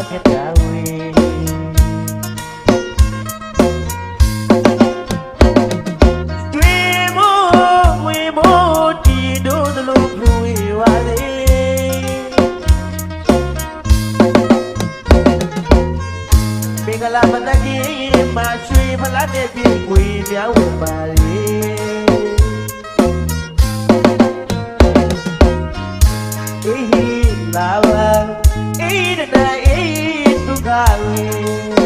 ခဲ့တာဝေတွေ့မို့ဝေမို့ဒီတို့သလိုဖြူဝေပါလေမင်္ဂလာမတကြီးမှာရွှေဖလားတဲ့ပြေကွေမြောင်းဝင်ပါလေအေးလာပါအေးတဲ့အေးဒုက္ခဝေ